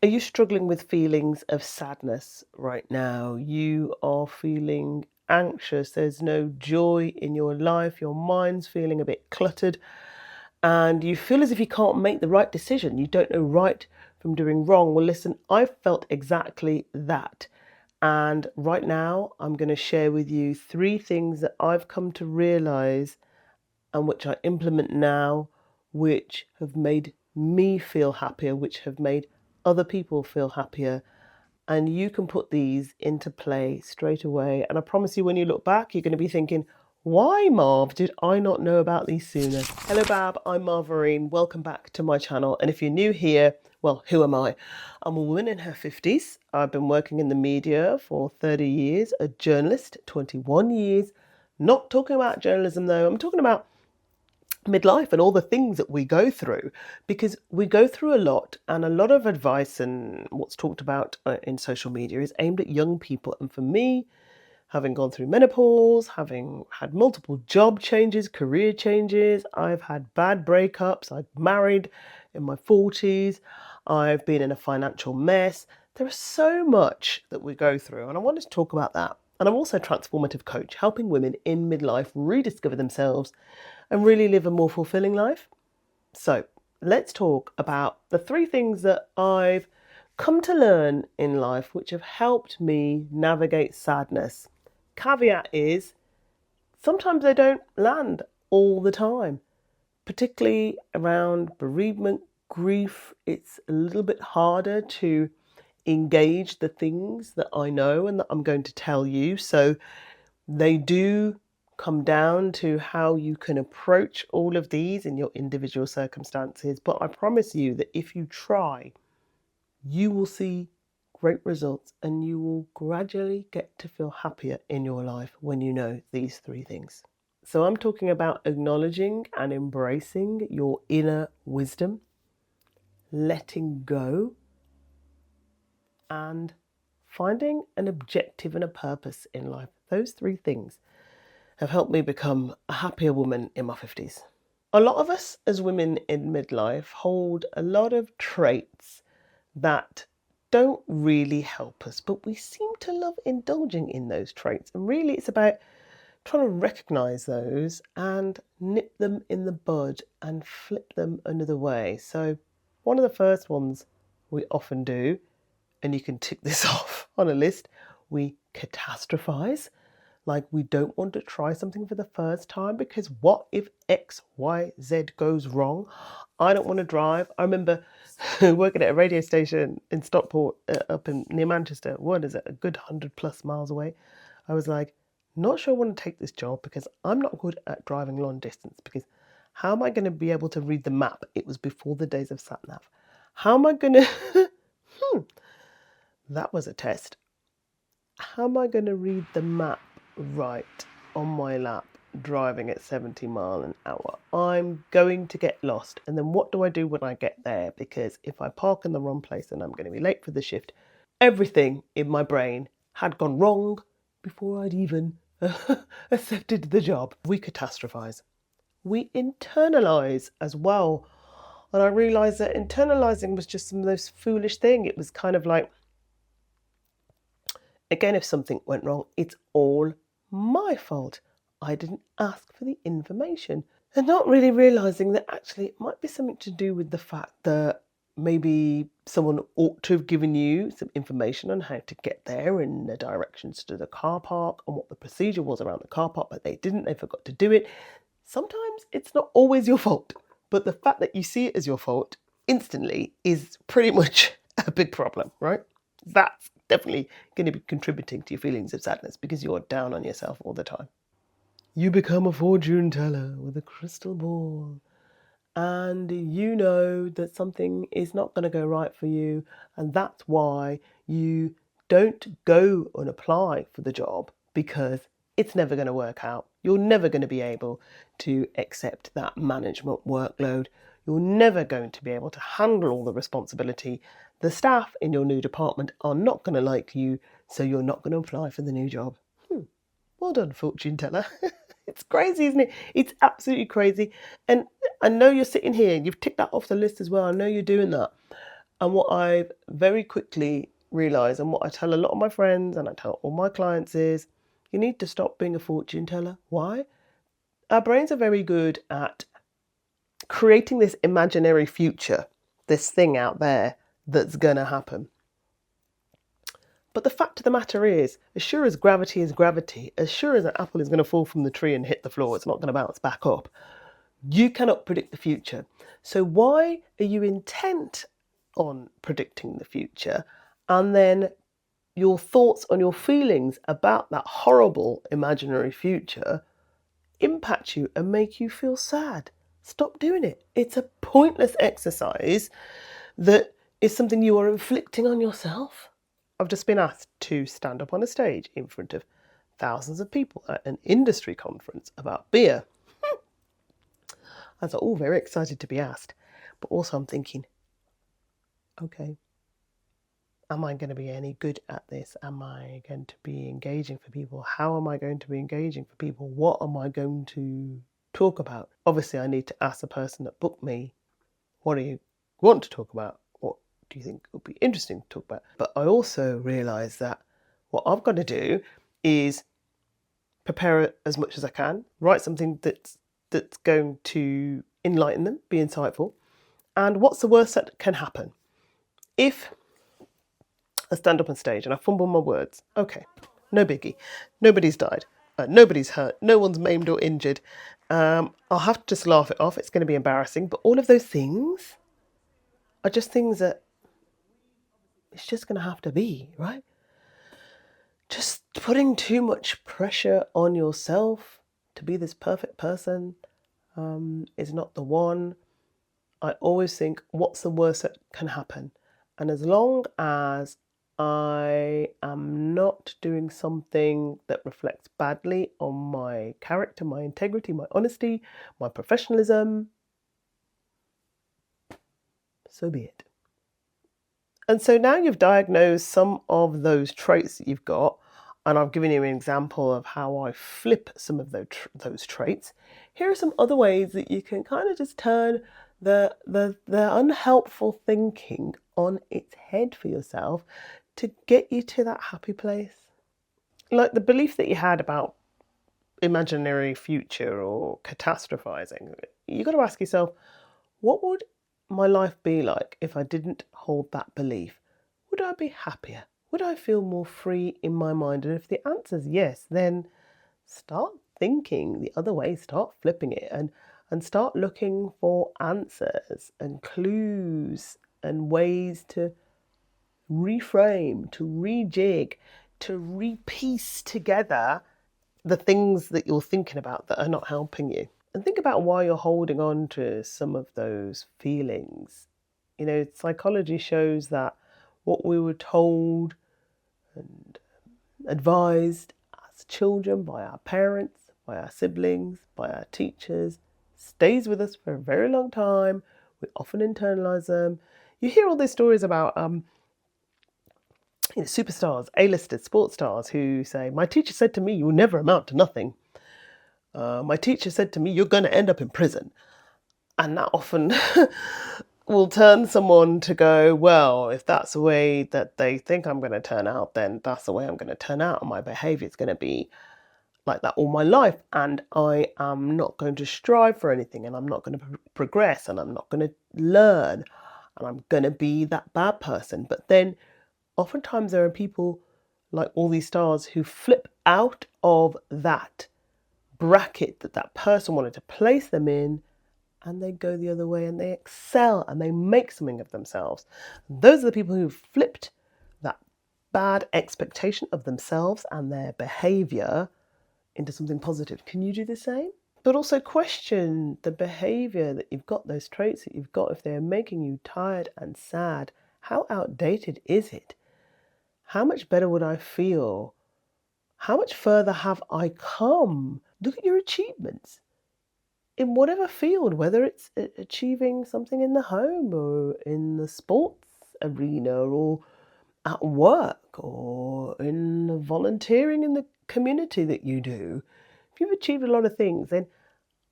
Are you struggling with feelings of sadness right now? You are feeling anxious. There's no joy in your life. Your mind's feeling a bit cluttered, and you feel as if you can't make the right decision. You don't know right from doing wrong. Well, listen, I've felt exactly that. And right now, I'm going to share with you 3 things that I've come to realize and which I implement now, which have made me feel happier, which have made other people feel happier. And you can put these into play straight away. And I promise you, when you look back, you're going to be thinking, why, Marv, did I not know about these sooner? Hello, Bab. I'm Marvarine. Welcome back to my channel. And if you're new here, well, who am I? I'm a woman in her 50s. I've been working in the media for 30 years, a journalist, 21 years. Not talking about journalism, though. I'm talking about midlife and all the things that we go through, because we go through a lot, and a lot of advice and what's talked about in social media is aimed at young people. And for me, having gone through menopause, having had multiple job changes, career changes, I've had bad breakups, I've married in my 40s, I've been in a financial mess. There is so much that we go through, and I wanted to talk about that. And I'm also a transformative coach, helping women in midlife rediscover themselves and really live a more fulfilling life. So let's talk about the 3 things that I've come to learn in life which have helped me navigate sadness. Caveat is, sometimes they don't land all the time, particularly around bereavement, grief. It's a little bit harder to engage the things that I know and that I'm going to tell you. So they do come down to how you can approach all of these in your individual circumstances. But I promise you that if you try, you will see great results, and you will gradually get to feel happier in your life when you know these 3 things. So I'm talking about acknowledging and embracing your inner wisdom, letting go, and finding an objective and a purpose in life. Those 3 things have helped me become a happier woman in my 50s. A lot of us as women in midlife hold a lot of traits that don't really help us, but we seem to love indulging in those traits. And really, it's about trying to recognize those and nip them in the bud and flip them another way. So one of the first ones we often do, and you can tick this off on a list, we catastrophize. Like, we don't want to try something for the first time because what if X, Y, Z goes wrong? I don't want to drive. I remember working at a radio station in Stockport, up in near Manchester. What is it? A good 100+ miles away. I was like, not sure I want to take this job because I'm not good at driving long distance. Because how am I going to be able to read the map? It was before the days of sat nav. How am I going to? That was a test. How am I going to read the map right on my lap driving at 70 miles an hour? I'm going to get lost. And then what do I do when I get there? Because if I park in the wrong place, then I'm going to be late for the shift. Everything in my brain had gone wrong before I'd even accepted the job. We catastrophize. We internalize as well. And I realized that internalizing was just the most foolish thing. It was kind of like, again, if something went wrong, it's all my fault. I didn't ask for the information. And not really realizing that actually it might be something to do with the fact that maybe someone ought to have given you some information on how to get there and the directions to the car park and what the procedure was around the car park, but they didn't, they forgot to do it. Sometimes it's not always your fault, but the fact that you see it as your fault instantly is pretty much a big problem, right? That's definitely going to be contributing to your feelings of sadness because you're down on yourself all the time. You become a fortune teller with a crystal ball, and you know that something is not going to go right for you, and that's why you don't go and apply for the job, because it's never going to work out. You're never going to be able to accept that management workload. You're never going to be able to handle all the responsibility. The staff in your new department are not going to like you, so you're not going to apply for the new job. Well done, fortune teller. It's crazy, isn't it? It's absolutely crazy. And I know you're sitting here and you've ticked that off the list as well. I know you're doing that. And what I've very quickly realised, and what I tell a lot of my friends and I tell all my clients, is you need to stop being a fortune teller. Why? Our brains are very good at creating this imaginary future, this thing out there that's going to happen. But the fact of the matter is, as sure as gravity is gravity, as sure as an apple is going to fall from the tree and hit the floor, it's not going to bounce back up. You cannot predict the future. So why are you intent on predicting the future? And then your thoughts and your feelings about that horrible imaginary future impact you and make you feel sad. Stop doing it. It's a pointless exercise that is something you are inflicting on yourself. I've just been asked to stand up on a stage in front of thousands of people at an industry conference about beer. I was all very excited to be asked, but also I'm thinking, okay, am I going to be any good at this? Am I going to be engaging for people? How am I going to be engaging for people? What am I going to talk about? Obviously, I need to ask the person that booked me, what do you want to talk about? What do you think would be interesting to talk about? But I also realise that what I've got to do is prepare as much as I can, write something that's going to enlighten them, be insightful. And what's the worst that can happen? If I stand up on stage and I fumble my words, okay, no biggie. Nobody's died. Nobody's hurt. No one's maimed or injured. I'll have to just laugh it off. It's going to be embarrassing. But all of those things are just things that it's just going to have to be, right? Just putting too much pressure on yourself to be this perfect person is not the one. I always think, what's the worst that can happen? And as long as I am not doing something that reflects badly on my character, my integrity, my honesty, my professionalism, so be it. And so now you've diagnosed some of those traits that you've got, and I've given you an example of how I flip some of those traits. Here are some other ways that you can kind of just turn the unhelpful thinking on its head for yourself to get you to that happy place. Like the belief that you had about imaginary future or catastrophizing, you've got to ask yourself, what would my life be like if I didn't hold that belief? Would I be happier? Would I feel more free in my mind? And if the answer is yes, then start thinking the other way, start flipping it and start looking for answers and clues and ways to reframe, to rejig, to repiece together the things that you're thinking about that are not helping you. And think about why you're holding on to some of those feelings. You know, psychology shows that what we were told and advised as children by our parents, by our siblings, by our teachers, stays with us for a very long time. We often internalize them. You hear all these stories about superstars, A-listers, sports stars who say, my teacher said to me, you will never amount to nothing. My teacher said to me, you're going to end up in prison. And that often will turn someone to go, well, if that's the way that they think I'm going to turn out, then that's the way I'm going to turn out. And my behavior is going to be like that all my life. And I am not going to strive for anything. And I'm not going to progress. And I'm not going to learn. And I'm going to be that bad person. But then oftentimes there are people like all these stars who flip out of that bracket that that person wanted to place them in, and they go the other way and they excel and they make something of themselves. Those are the people who flipped that bad expectation of themselves and their behavior into something positive. Can you do the same? But also question the behavior that you've got, those traits that you've got. If they're making you tired and sad, how outdated is it? How much better would I feel? How much further have I come? Look at your achievements in whatever field, whether it's achieving something in the home or in the sports arena or at work or in the volunteering in the community that you do. If you've achieved a lot of things, then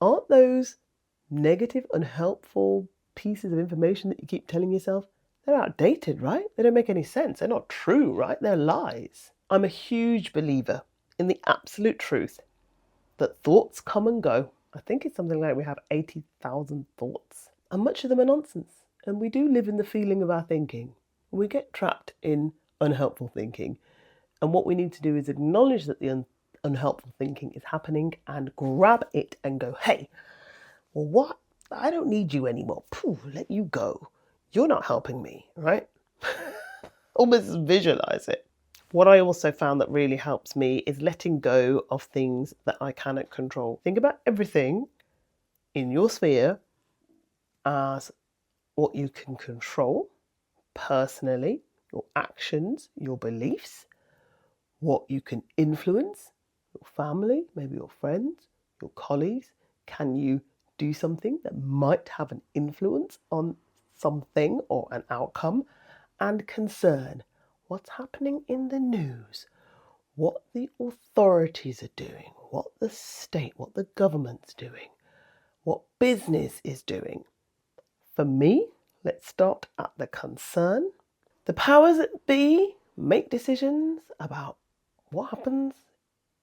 aren't those negative, unhelpful pieces of information that you keep telling yourself they're outdated, right? They don't make any sense. They're not true, right? They're lies. I'm a huge believer in the absolute truth that thoughts come and go. I think it's something like we have 80,000 thoughts, and much of them are nonsense. And we do live in the feeling of our thinking. We get trapped in unhelpful thinking. And what we need to do is acknowledge that the unhelpful thinking is happening and grab it and go, hey, well, what? I don't need you anymore. Pooh, let you go. You're not helping me, right? Almost visualize it. What I also found that really helps me is letting go of things that I cannot control. Think about everything in your sphere as what you can control personally, your actions, your beliefs, what you can influence, your family, maybe your friends, your colleagues. Can you do something that might have an influence on something or an outcome? And concern, what's happening in the news, what the authorities are doing, what the state, what the government's doing, what business is doing. For me, let's start at the concern. The powers that be make decisions about what happens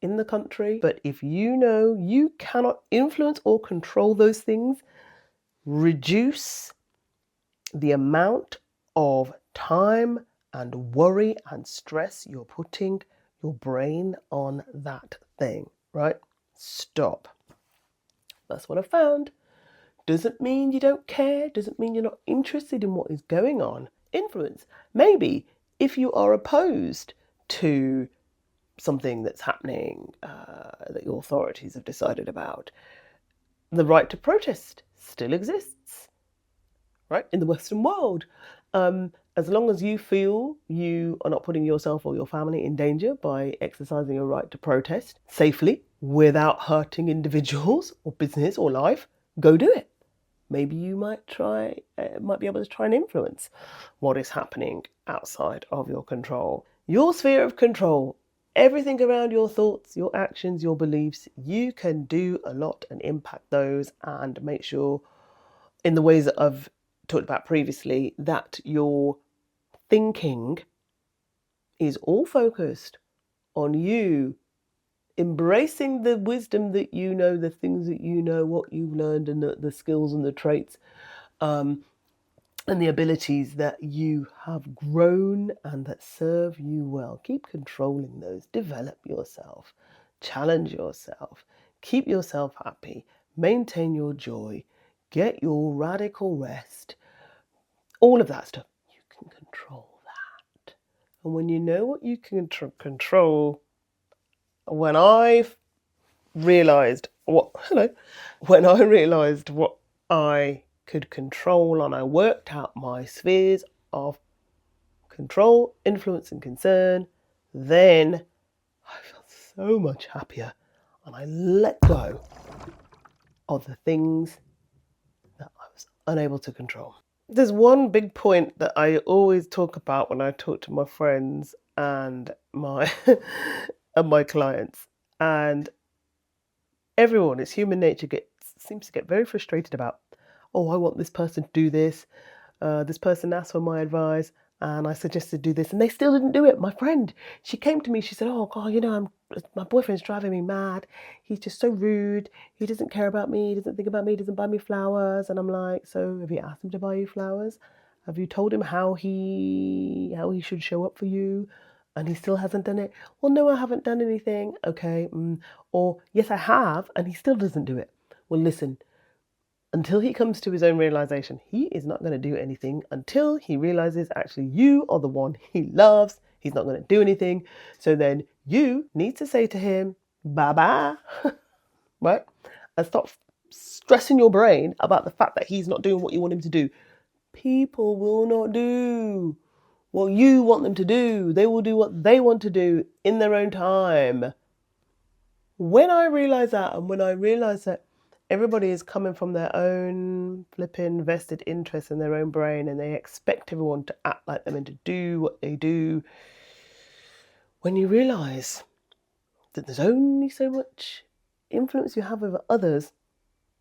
in the country, but if you know you cannot influence or control those things, reduce the amount of time and worry and stress you're putting your brain on that thing, right? Stop. That's what I found. Doesn't mean you don't care, doesn't mean you're not interested in what is going on. Influence. Maybe if you are opposed to something that's happening that your authorities have decided about, the right to protest still exists, right, in the Western world. As long as you feel you are not putting yourself or your family in danger by exercising your right to protest safely without hurting individuals or business or life, go do it. Maybe you might be able to try and influence what is happening outside of your control. Your sphere of control, everything around your thoughts, your actions, your beliefs, you can do a lot and impact those and make sure, in the ways that I've talked about previously, that your thinking is all focused on you embracing the wisdom that you know, the things that you know, what you've learned, and the skills and the traits and the abilities that you have grown and that serve you well. Keep controlling those. Develop yourself. Challenge yourself. Keep yourself happy. Maintain your joy. Get your radical rest. All of that stuff. You can control that. And when you know what you can control, when I realised what I could control, and I worked out my spheres of control, influence and concern, then I felt so much happier and I let go of the things that I was unable to control. There's one big point that I always talk about when I talk to my friends and my and my clients, and everyone, it's human nature, seems to get very frustrated about, oh, I want this person to do this. This person asked for my advice and I suggested do this and they still didn't do it. My friend, she came to me, she said, oh God, my boyfriend's driving me mad. He's just so rude. He doesn't care about me. He doesn't think about me. He doesn't buy me flowers. And I'm like, so have you asked him to buy you flowers? Have you told him how he should show up for you? And he still hasn't done it. Well, no, I haven't done anything. Okay. Or yes, I have, and he still doesn't do it. Well, listen, until he comes to his own realization, he is not going to do anything until he realizes actually you are the one he loves. He's not going to do anything. So then you need to say to him, bye-bye, right? And stop stressing your brain about the fact that he's not doing what you want him to do. People will not do what you want them to do. They will do what they want to do in their own time. When I realized that, and when I realized that everybody is coming from their own flipping vested interest in their own brain and they expect everyone to act like them and to do what they do, when you realize that there's only so much influence you have over others,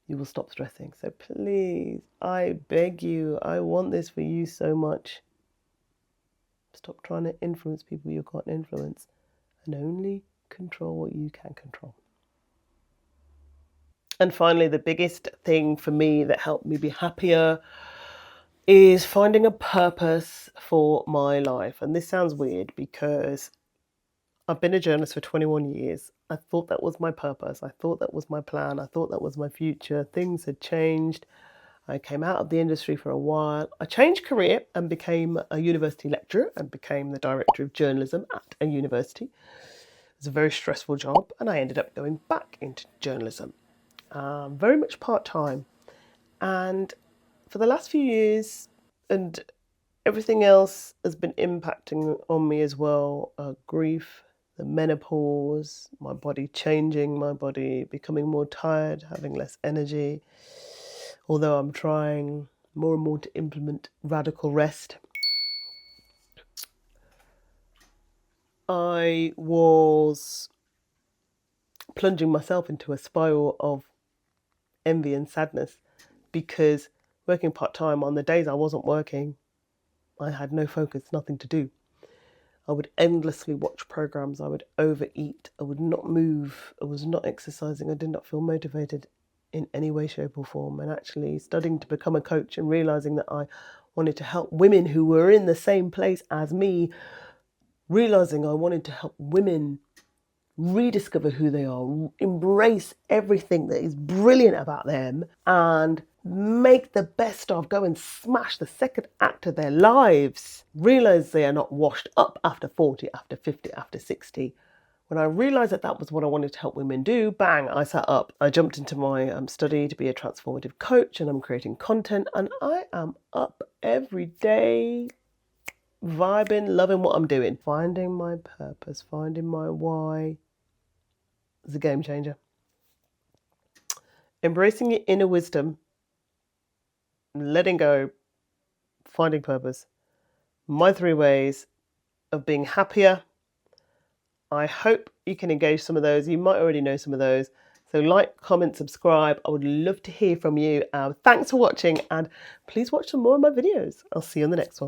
you will stop stressing. So please, I beg you, I want this for you so much. Stop trying to influence people you can't influence, and only control what you can control. And finally, the biggest thing for me that helped me be happier is finding a purpose for my life. And this sounds weird because I've been a journalist for 21 years. I thought that was my purpose. I thought that was my plan. I thought that was my future. Things had changed. I came out of the industry for a while. I changed career and became a university lecturer and became the director of journalism at a university. It was a very stressful job, and I ended up going back into journalism, very much part-time. And for the last few years, and everything else has been impacting on me as well. Grief, the menopause, my body changing, my body becoming more tired, having less energy. Although I'm trying more and more to implement radical rest. I was plunging myself into a spiral of envy and sadness because working part-time, on the days I wasn't working, I had no focus, nothing to do. I would endlessly watch programs. I would overeat. I would not move. I was not exercising. I did not feel motivated in any way, shape or form. And actually studying to become a coach and realizing that I wanted to help women who were in the same place as me, realizing I wanted to help women rediscover who they are, embrace everything that is brilliant about them, and make the best of, go and smash the second act of their lives. Realize they are not washed up after 40, after 50, after 60. When I realized that that was what I wanted to help women do, bang, I sat up. I jumped into my study to be a transformative coach, and I'm creating content, and I am up every day, vibing, loving what I'm doing. Finding my purpose, finding my why is a game changer. Embracing your inner wisdom, letting go, finding purpose. My 3 ways of being happier. I hope you can engage some of those. You might already know some of those. So like, comment, subscribe. I would love to hear from you. Thanks for watching, and please watch some more of my videos. I'll see you on the next one.